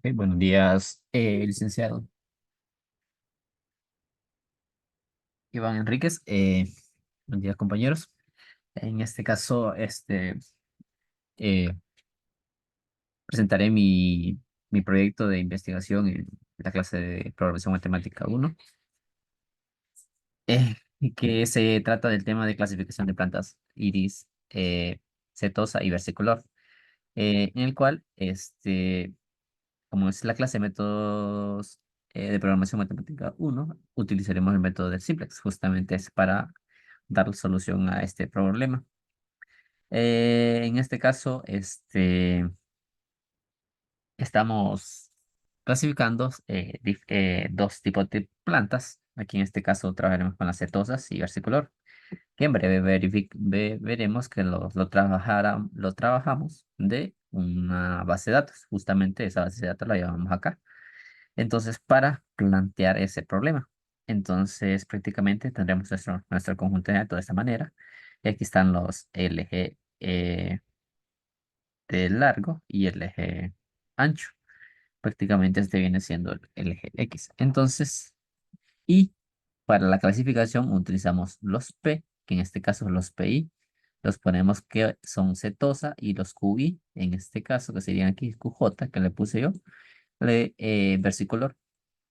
Ok, buenos días, licenciado Iván Enríquez. Buenos días, compañeros. En este caso, eh, presentaré mi proyecto de investigación en la clase de Programación Matemática 1, eh, que se trata del tema de clasificación de plantas iris, setosa y versicolor, en el cual, como es la clase de métodos de programación matemática 1, utilizaremos el método del simplex, justamente es para dar solución a este problema. En este caso, estamos clasificando dos tipos de plantas. Aquí en este caso trabajaremos con las setosas y versicolor, que en breve veremos que lo trabajamos de una base de datos. Justamente esa base de datos la llevamos acá. Entonces, para plantear ese problema, entonces prácticamente tendremos nuestro conjunto de de esta manera. Y aquí están los LG de largo y el eje ancho. Prácticamente este viene siendo el eje X. Entonces, y para la clasificación utilizamos los P, que en este caso los PI, los ponemos que son setosa y los QI, en este caso que serían aquí QJ, que le puse yo, versicolor.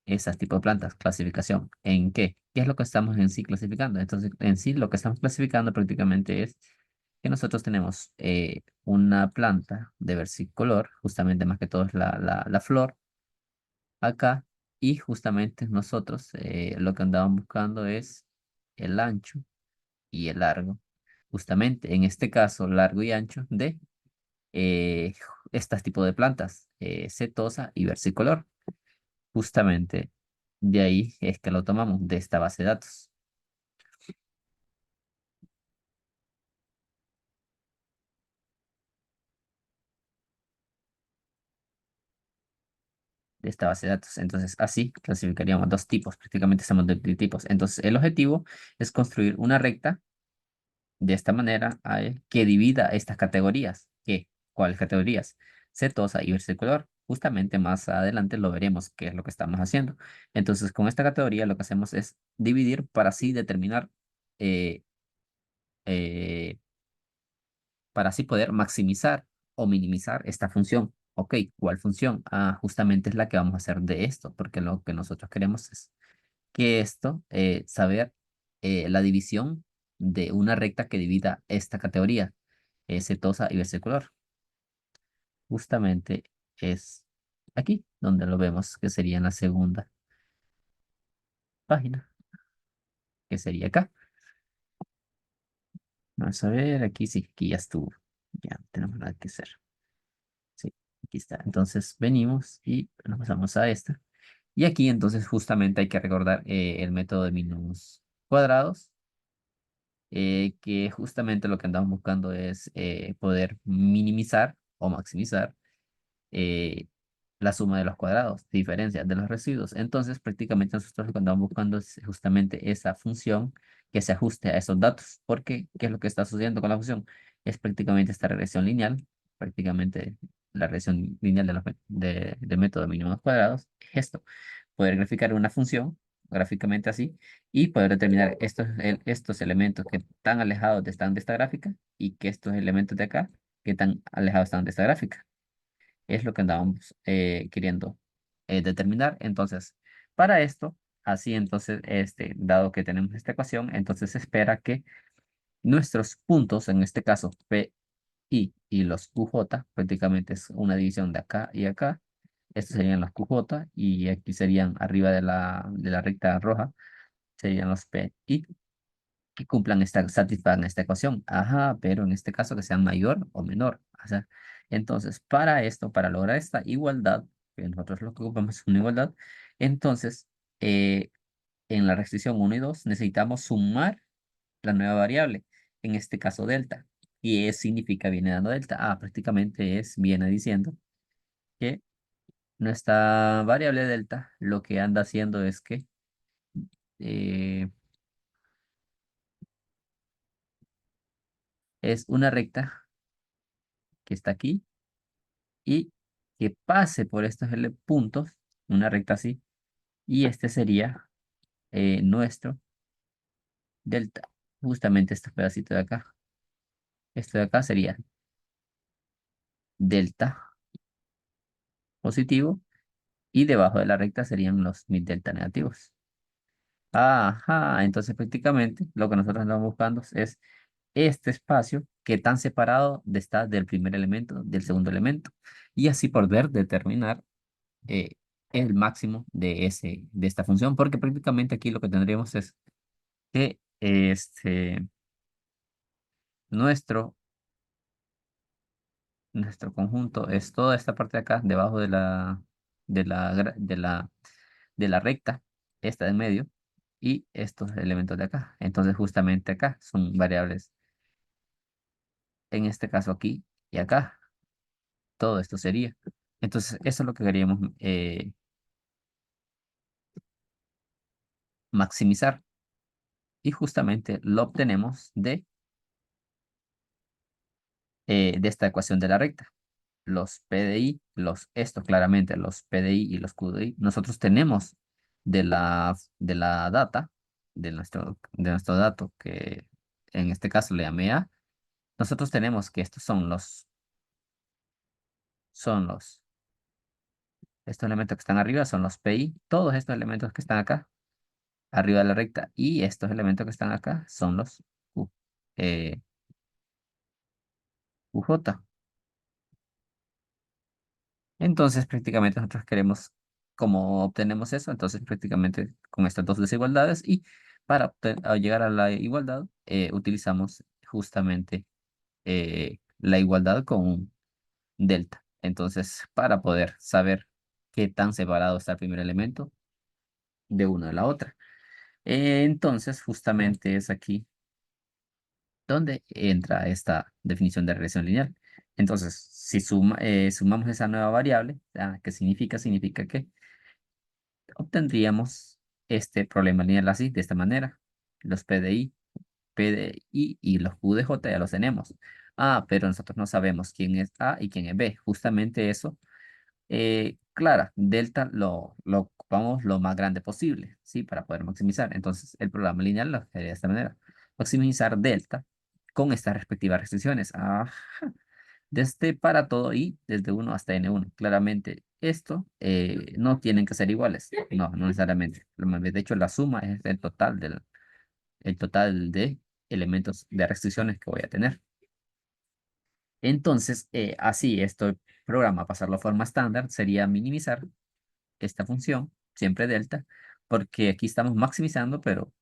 Esas tipo de plantas, clasificación. ¿En qué? ¿Qué es lo que estamos en sí clasificando? Entonces, en sí lo que estamos clasificando prácticamente es que nosotros tenemos una planta de versicolor, justamente más que todo es la flor acá, y justamente nosotros lo que andaban buscando es el ancho y el largo. Justamente en este caso, largo y ancho de eh, estas tipos de plantas, setosa y versicolor. Justamente de ahí es que lo tomamos, de esta base de datos, de esta base de datos. Entonces, así clasificaríamos dos tipos, prácticamente somos de tipos. Entonces, el objetivo es construir una recta de esta manera que divida estas categorías. ¿Cuáles categorías? Setosa y versicolor. Justamente más adelante lo veremos qué es lo que estamos haciendo. Entonces, con esta categoría lo que hacemos es dividir para así determinar eh, eh, para así poder maximizar o minimizar esta función. Ok, ¿cuál función? Ah, justamente es la que vamos a hacer de esto, porque lo que nosotros queremos es que esto, saber la división de una recta que divida esta categoría, setosa y versicolor. Justamente es aquí donde lo vemos, que sería en la segunda página, que sería acá. Vamos a ver, aquí sí, aquí ya estuvo. Ya no tenemos nada que hacer. Sí, aquí está. Entonces venimos y nos pasamos a esta. Y aquí entonces justamente hay que recordar el método de mínimos cuadrados, que justamente lo que andamos buscando es poder minimizar o maximizar eh, la suma de los cuadrados, diferencia de los residuos. Entonces prácticamente nosotros lo que andamos buscando es justamente esa función que se ajuste a esos datos. Porque, ¿qué es lo que está sucediendo con la función? Es prácticamente esta regresión lineal, prácticamente la regresión lineal del método de mínimos cuadrados, es esto poder graficar una función gráficamente así y poder determinar estos elementos que tan alejados están de esta gráfica y que estos elementos de acá que tan alejados están de esta gráfica. Es lo que andábamos queriendo determinar. Entonces, para esto, así entonces, dado que tenemos esta ecuación, entonces se espera que nuestros puntos, en este caso P, y los QJ, prácticamente es una división de acá y acá. Estos serían los QJ y aquí serían arriba de la recta roja, serían los P y que cumplan satisfagan esta ecuación. Ajá, pero en este caso que sean mayor o menor. O sea, entonces, para esto, para lograr esta igualdad, que nosotros lo que ocupamos es una igualdad, entonces, eh, en la restricción uno y 2 necesitamos sumar la nueva variable, en este caso delta. ¿Y eso significa viene dando delta? Ah, prácticamente viene diciendo que nuestra variable delta lo que anda haciendo es que eh, es una recta que está aquí y que pase por estos puntos, una recta así, y este sería nuestro delta. Justamente este pedacito de acá. Esto de acá sería delta positivo y debajo de la recta serían los mis delta negativos. Ajá, entonces prácticamente lo que nosotros andamos buscando es este espacio que tan separado está del primer elemento, del segundo elemento, y así poder determinar eh, el máximo de esta función, porque prácticamente aquí lo que tendríamos es que nuestro, nuestro conjunto es toda esta parte de acá, debajo de la, gra- de la recta, esta de en medio, y estos elementos de acá. Entonces justamente acá son variables, en este caso aquí y acá, todo esto sería. Entonces eso es lo que queríamos maximizar y justamente lo obtenemos de esta ecuación de la recta. Los PDI, esto claramente, los PDI y los QDI, nosotros tenemos de la data, de nuestro dato, que en este caso le llamé A, nosotros tenemos que estos son los, estos elementos que están arriba son los PI, todos estos elementos que están acá, arriba de la recta, y estos elementos que están acá son los Q, eh, QJ. Entonces, prácticamente nosotros queremos, cómo obtenemos eso, entonces prácticamente con estas dos desigualdades y para a llegar a la igualdad utilizamos justamente la igualdad con un delta. Entonces, para poder saber qué tan separado está el primer elemento de una de la otra. Entonces, justamente es aquí donde entra esta definición de regresión lineal. Entonces, si sumamos esa nueva variable, ¿qué significa? Significa que obtendríamos este problema lineal así, de esta manera. Los PDI, PDI y los QDJ ya los tenemos. Ah, pero nosotros no sabemos quién es A y quién es B. Justamente eso. Clara, delta lo ocupamos lo más grande posible, ¿sí? Para poder maximizar. Entonces, el programa lineal lo haría de esta manera. Maximizar delta con estas respectivas restricciones. Ajá. Desde para todo y desde uno hasta n1. Claramente, esto no tienen que ser iguales. No, no necesariamente. De hecho, la suma es el total de elementos de restricciones que voy a tener. Entonces, así, esto programa pasarlo a forma estándar sería minimizar esta función, siempre delta, porque aquí estamos maximizando, pero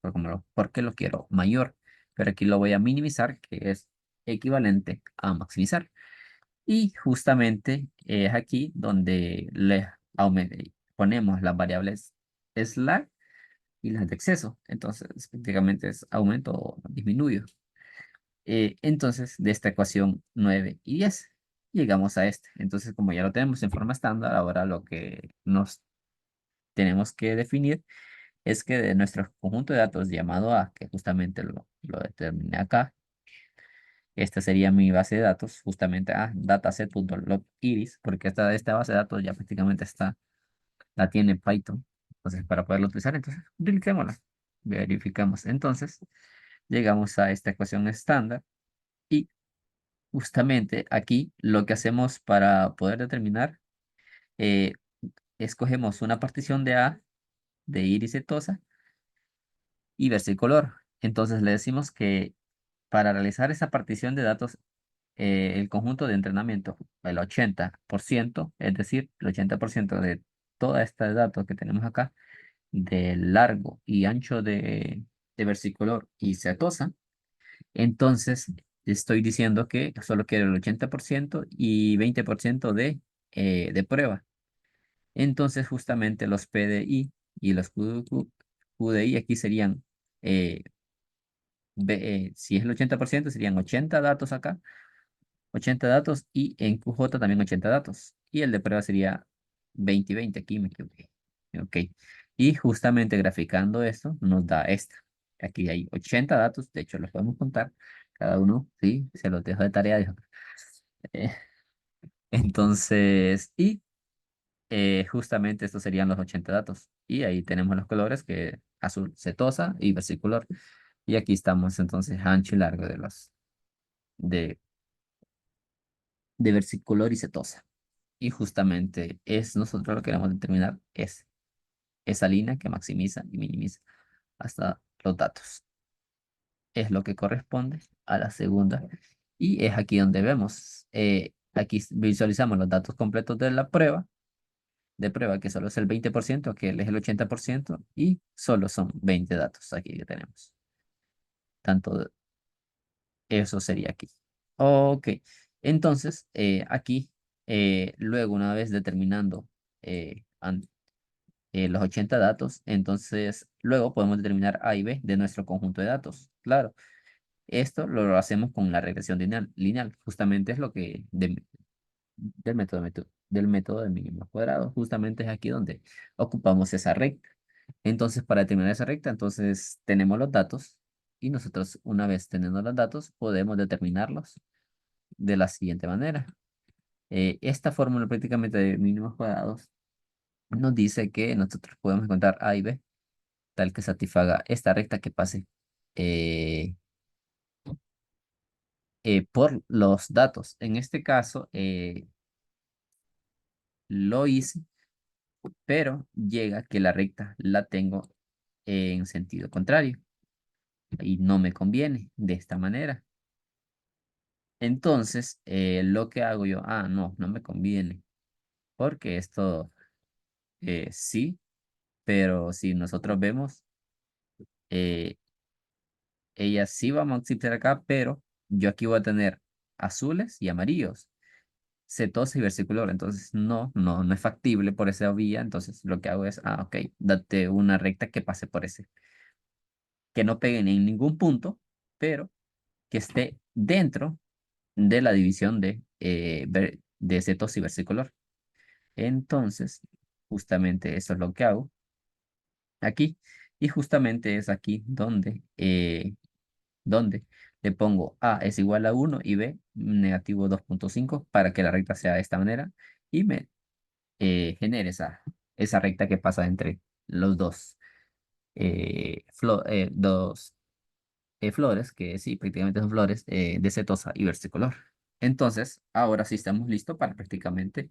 porque lo quiero mayor. Pero aquí lo voy a minimizar, que es equivalente a maximizar. Y justamente es aquí donde ponemos las variables slack y las de exceso. Entonces, prácticamente es aumento o disminuyo. Entonces, de esta ecuación 9 y 10 llegamos a este. Entonces, como ya lo tenemos en forma estándar, ahora lo que nos tenemos que definir es que de nuestro conjunto de datos llamado A, que justamente lo determiné acá, esta sería mi base de datos, justamente a dataset.logiris, porque esta base de datos ya prácticamente la tiene Python. Entonces, para poderlo utilizar, entonces, utilicémosla. Verificamos. Entonces, llegamos a esta ecuación estándar y justamente aquí lo que hacemos para poder determinar, eh, escogemos una partición de A, de iris setosa y versicolor. Entonces, le decimos que para realizar esa partición de datos, el conjunto de entrenamiento, el 80%, es decir, el 80% de toda esta datos que tenemos acá, de largo y ancho de versicolor y setosa, entonces estoy diciendo que solo quiero el 80% y 20% de prueba. Entonces justamente los PDI y los QDI aquí serían, si es el 80% serían 80 datos acá, 80 datos y en QJ también 80 datos. Y el de prueba sería 20 y 20. Aquí me equivoqué. Ok. Y justamente graficando esto nos da esta. Aquí hay 80 datos. De hecho, los podemos contar. Cada uno, sí, se los dejo de tarea. Eh, entonces, y Justamente estos serían los 80 datos. Y ahí tenemos los colores que azul, setosa y versicolor. Y aquí estamos entonces ancho y largo de, de versicolor y setosa. Y justamente es nosotros lo que queremos determinar es esa línea que maximiza y minimiza hasta los datos. Es lo que corresponde a la segunda. Y es aquí donde vemos, aquí visualizamos los datos completos de prueba que solo es el 20%, que él es el 80%, y solo son 20 datos aquí que tenemos. Tanto eso sería aquí. Ok, entonces aquí, luego una vez determinando los 80 datos, entonces luego podemos determinar A y B de nuestro conjunto de datos. Claro, esto lo hacemos con la regresión lineal. Justamente es lo que del método de mínimo cuadrado. Justamente es aquí donde ocupamos esa recta. Entonces, para determinar esa recta, entonces tenemos los datos y nosotros una vez teniendo los datos podemos determinarlos de la siguiente manera. Esta fórmula prácticamente de mínimos cuadrados nos dice que nosotros podemos encontrar A y B tal que satisfaga esta recta que pase eh, por los datos. En este caso, lo hice, pero llega que la recta la tengo en sentido contrario y no me conviene de esta manera. Entonces, lo que hago yo, no me conviene, porque esto sí, pero si nosotros vemos, eh, ella sí va a multiplicar acá, pero yo aquí voy a tener azules y amarillos, cetosa y versicolor, entonces no es factible por esa vía, entonces lo que hago es, ok, date una recta que pase por ese, que no pegue en ningún punto, pero que esté dentro de la división de cetosa y versicolor. Entonces, justamente eso es lo que hago aquí. Y justamente es aquí donde le pongo A es igual a 1 y B negativo 2,5 para que la recta sea de esta manera y me genere esa recta que pasa entre los dos flores, que sí, prácticamente son flores de setosa y versicolor. Entonces, ahora sí estamos listos para prácticamente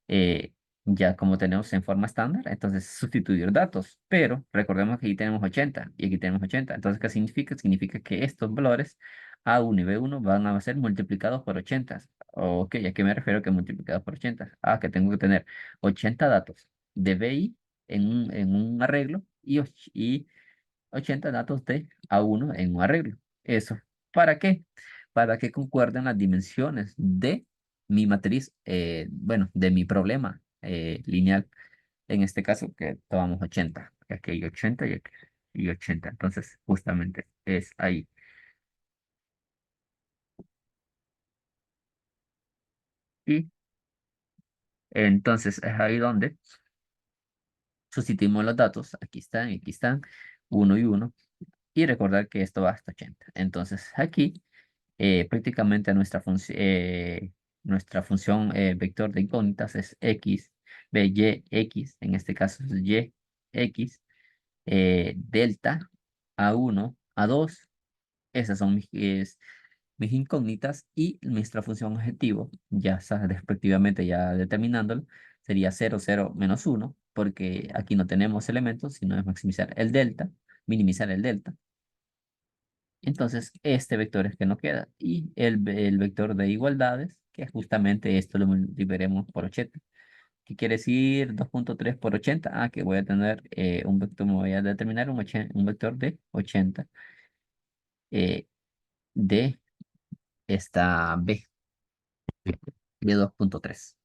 eh, ya como tenemos en forma estándar, entonces sustituir datos, pero recordemos que aquí tenemos 80 y aquí tenemos 80. Entonces, ¿qué significa? Significa que estos valores A1 y B1 van a ser multiplicados por 80. Ok, ¿a qué me refiero que multiplicados por 80? Que tengo que tener 80 datos de BI en un arreglo y 80 datos de A1 en un arreglo. ¿Eso para qué? Para que concuerden las dimensiones de mi matriz, bueno, de mi problema lineal. En este caso, que tomamos 80. Aquí hay 80 y 80. Entonces, justamente es ahí. Y entonces es ahí donde sustituimos los datos. Aquí están, uno y uno. Y recordar que esto va hasta 80. Entonces, aquí prácticamente nuestra función vector de incógnitas es x, b, y, x, en este caso es y, x, delta, a1, a2, esas son mis incógnitas y nuestra función objetivo, ya respectivamente ya determinándolo, sería 0, 0, menos 1, porque aquí no tenemos elementos, sino es maximizar el delta, minimizar el delta. Entonces, este vector es que no queda. Y el vector de igualdades, que justamente esto lo multiplicaremos por 80. ¿Qué quiere decir 2,3 por 80? Que voy a tener un vector, me voy a determinar un vector de 80 eh, de esta B, de 2,3.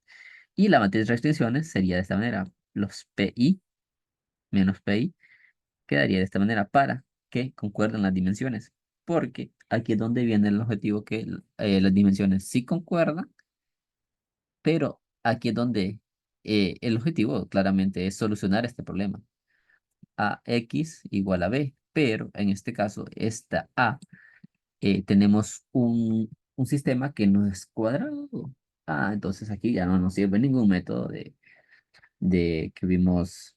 Y la matriz de restricciones sería de esta manera. Los PI menos PI quedaría de esta manera para que concuerden las dimensiones. Porque aquí es donde viene el objetivo que las dimensiones sí concuerdan, pero aquí es donde el objetivo claramente es solucionar este problema. A x igual a b, pero en este caso, esta a, tenemos un sistema que no es cuadrado. Entonces aquí ya no nos sirve ningún método de que vimos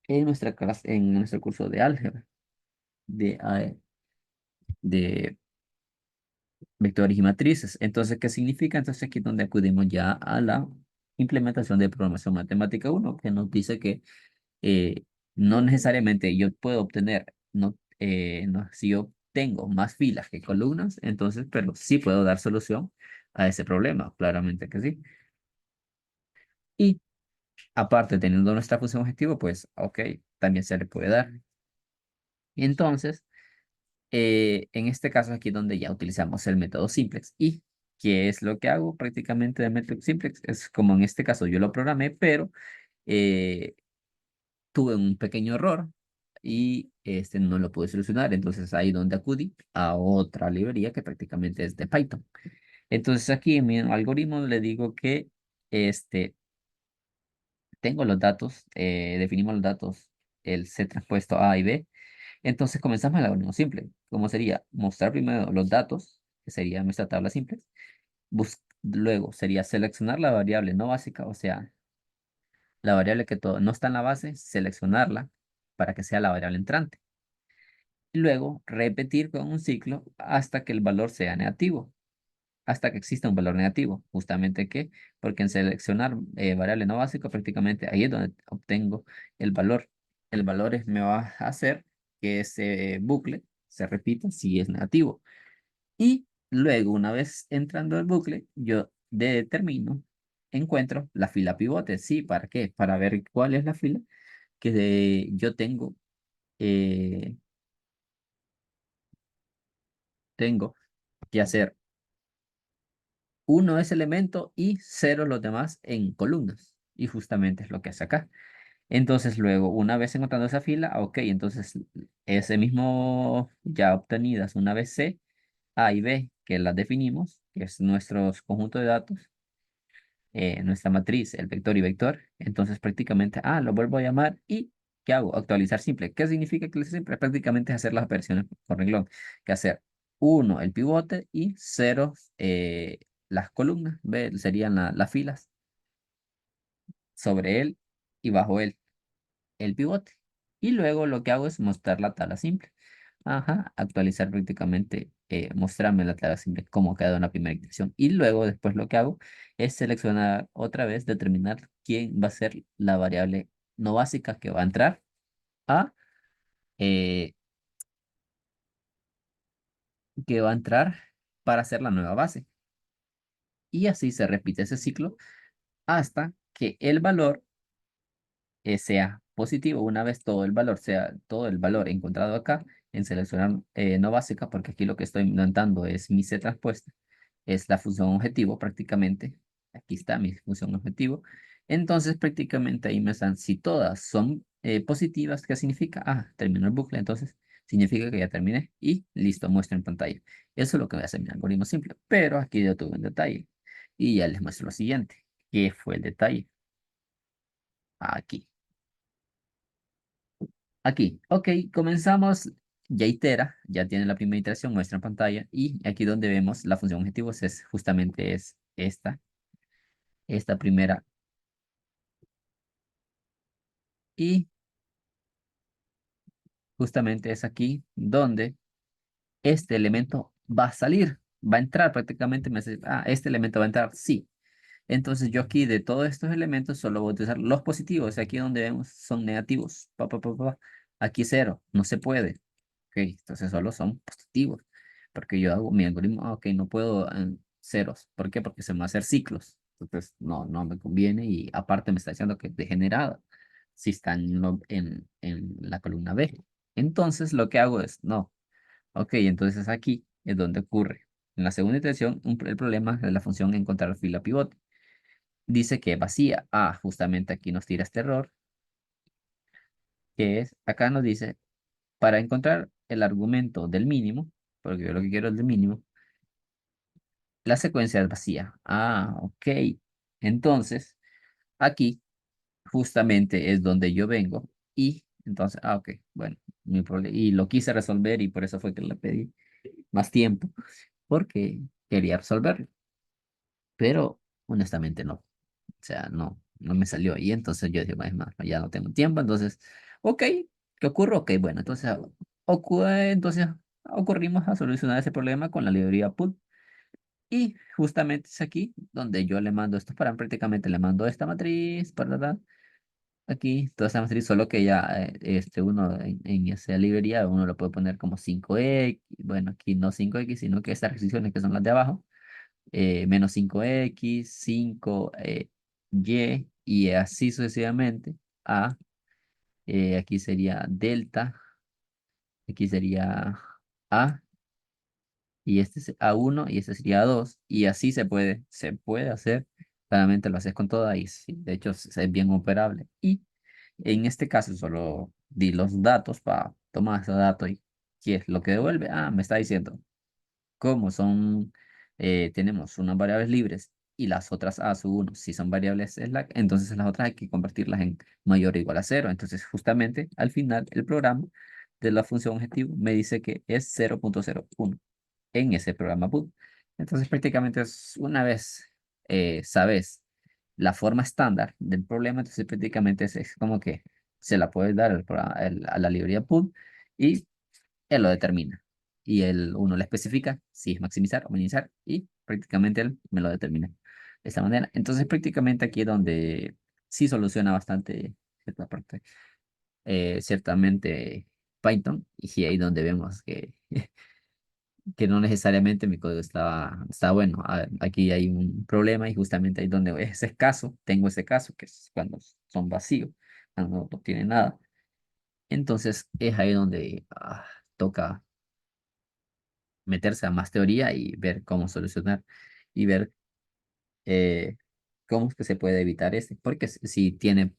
en nuestra clase, en nuestro curso de álgebra, de vectores y matrices. Entonces, ¿qué significa? Entonces, aquí es donde acudimos ya a la implementación de programación matemática uno que nos dice que eh, no necesariamente yo puedo obtener, si yo tengo más filas que columnas, entonces, pero sí puedo dar solución a ese problema, claramente que sí. Y aparte, teniendo nuestra función objetivo, pues, ok, también se le puede dar. Y entonces, en este caso aquí donde ya utilizamos el método simplex. ¿Y qué es lo que hago prácticamente del método simplex? Es como en este caso yo lo programé, pero eh, tuve un pequeño error y este no lo pude solucionar. Entonces ahí donde acudí a otra librería que prácticamente es de Python. Entonces aquí en mi algoritmo le digo que este, tengo los datos, definimos los datos, el C transpuesto A y B. Entonces comenzamos el algoritmo simple, como sería mostrar primero los datos, que sería nuestra tabla simple. Luego sería seleccionar la variable no básica, o sea, la variable que no está en la base, seleccionarla para que sea la variable entrante. Y luego repetir con un ciclo hasta que el valor sea negativo, hasta que exista un valor negativo. Justamente que, porque en seleccionar variable no básica, prácticamente ahí es donde obtengo el valor. El valor me va a hacer que ese bucle se repita si es negativo. Y luego, una vez entrando al bucle, yo determino, encuentro la fila pivote. Sí, ¿para qué? Para ver cuál es la fila que yo eh, tengo que hacer uno ese elemento y cero los demás en columnas. Y justamente es lo que hace acá. Entonces, luego, una vez encontrando esa fila, ok, entonces ese mismo ya obtenidas una vez C, A y B, que las definimos, que es nuestros conjunto de datos, nuestra matriz, el vector y vector. Entonces prácticamente, lo vuelvo a llamar y ¿qué hago? Actualizar simple. ¿Qué significa actualizar simple? Prácticamente es hacer las operaciones por renglón, que hacer uno el pivote y cero las columnas, B serían las filas sobre él y bajo él el pivote. Y luego lo que hago es mostrar la tabla simple. Ajá, actualizar prácticamente, mostrarme la tabla simple como quedó en la primera iteración. Y luego después lo que hago es seleccionar otra vez, determinar quién va a ser la variable no básica que va a entrar a, eh, que va a entrar para hacer la nueva base. Y así se repite ese ciclo hasta que el valor sea positivo. Una vez todo el valor sea todo el valor encontrado acá en seleccionar no básica, porque aquí lo que estoy intentando es mi C transpuesta, es la función objetivo prácticamente. Aquí está mi función objetivo. Entonces prácticamente ahí me están, si todas son positivas, ¿qué significa? Terminó el bucle, entonces significa que ya terminé y listo, muestro en pantalla. Eso es lo que voy a hacer mi algoritmo simple, pero aquí yo tuve un detalle y ya les muestro lo siguiente. ¿Qué fue el detalle? Aquí. Aquí, ok, comenzamos. Ya itera, ya tiene la primera iteración, muestra en pantalla. Y aquí donde vemos la función objetivo es justamente es esta primera. Y justamente es aquí donde este elemento va a salir, va a entrar prácticamente. Me dice, este elemento va a entrar, sí. Entonces yo aquí de todos estos elementos solo voy a utilizar los positivos. Aquí donde vemos son negativos. Pa. Aquí cero, no se puede. Ok, entonces solo son positivos. Porque yo hago mi algoritmo, ok, no puedo ceros. ¿Por qué? Porque se me va a hacer ciclos. Entonces no me conviene y aparte me está diciendo que es degenerado si está en la columna B. Entonces lo que hago es, no, ok, entonces aquí es donde ocurre. En la segunda iteración, el problema de la función encontrar fila pivote. Dice que vacía. Justamente aquí nos tira este error, que es, acá nos dice, para encontrar el argumento del mínimo, porque yo lo que quiero es del mínimo, la secuencia es vacía. Ok. Entonces, aquí justamente es donde yo vengo y entonces, ok, bueno, y lo quise resolver y por eso fue que le pedí más tiempo, porque quería resolverlo, pero honestamente no. O sea, no. no me salió. Y entonces yo dije, bueno, no, ya no tengo tiempo, entonces, ok, ¿qué ocurre? Ok, bueno, entonces, entonces ocurrimos a solucionar ese problema con la librería put. Y justamente es aquí donde yo le mando estos parámetros, prácticamente le mando esta matriz, ¿verdad? Aquí, toda esta matriz, solo que ya uno en esa librería uno lo puede poner como 5x, bueno, aquí no 5x, sino que estas restricciones que son las de abajo, menos 5x, 5 y así sucesivamente. A, aquí sería delta, aquí sería A, y este es A1 y este sería A2, y así se puede hacer. Claramente lo haces con toda y sí, de hecho es bien operable. Y en este caso solo di los datos para tomar ese dato y ¿qué es lo que devuelve? Ah, me está diciendo cómo tenemos unas variables libres y las otras a sub 1 si son variables slack, entonces las otras hay que convertirlas en mayor o igual a cero. Entonces justamente al final el programa de la función objetivo me dice que es 0.01 en ese programa boot. Entonces prácticamente es una vez sabes la forma estándar del problema, entonces prácticamente es como que se la puedes dar a la librería boot y él lo determina. Y uno le especifica si es maximizar o minimizar y prácticamente él me lo determina de esta manera. Entonces prácticamente aquí es donde sí soluciona bastante esta parte. Ciertamente Python y sí ahí donde vemos que no necesariamente mi código está bueno. Aquí hay un problema y justamente ahí donde es escaso, tengo ese caso que es cuando son vacíos, cuando no tiene nada. Entonces es ahí donde toca meterse a más teoría y ver cómo solucionar y ver eh, cómo es que se puede evitar este, porque si tiene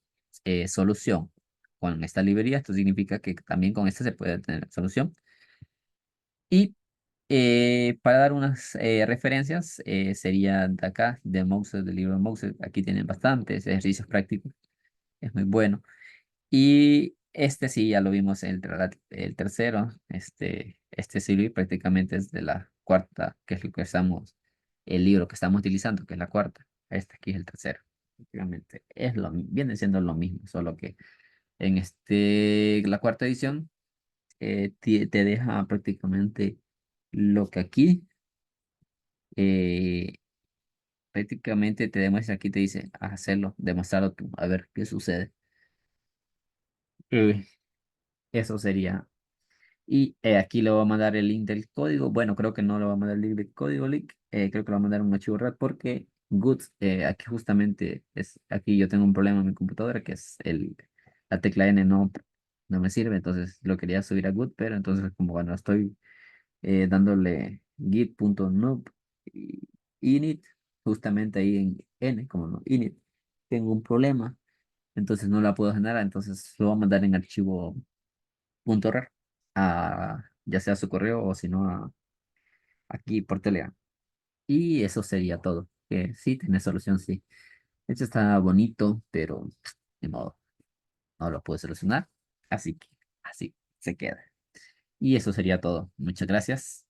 solución con esta librería, esto significa que también con esta se puede tener solución. Y para dar unas referencias, sería de acá, de Moses, del libro de Moses. Aquí tienen bastantes ejercicios prácticos, es muy bueno. Y este sí, ya lo vimos el tercero. Este sí prácticamente es de la cuarta, que es lo que el libro que estamos utilizando, que es la cuarta. Este aquí es el tercero. Prácticamente viene siendo lo mismo, solo que en la cuarta edición te deja prácticamente lo que aquí, eh, prácticamente te demuestra, aquí te dice, hacerlo, demostrarlo tú, a ver qué sucede. Eh, Eso sería. Y aquí le voy a mandar el link del código. Bueno, creo que no le voy a mandar el link del código link. Creo que le voy a mandar un archivo RAR porque good, aquí justamente aquí yo tengo un problema en mi computadora que es la tecla N no me sirve, entonces lo quería subir a good, pero entonces como bueno, estoy dándole git.nub y init, justamente ahí en N, como no, init, tengo un problema, entonces no la puedo generar, entonces lo voy a mandar en archivo .rar ya sea a su correo o si no aquí por Telegram. Y eso sería todo. Que sí, tiene solución, sí. Esto está bonito, pero de modo, no lo puedo solucionar. Así que así se queda. Y eso sería todo. Muchas gracias.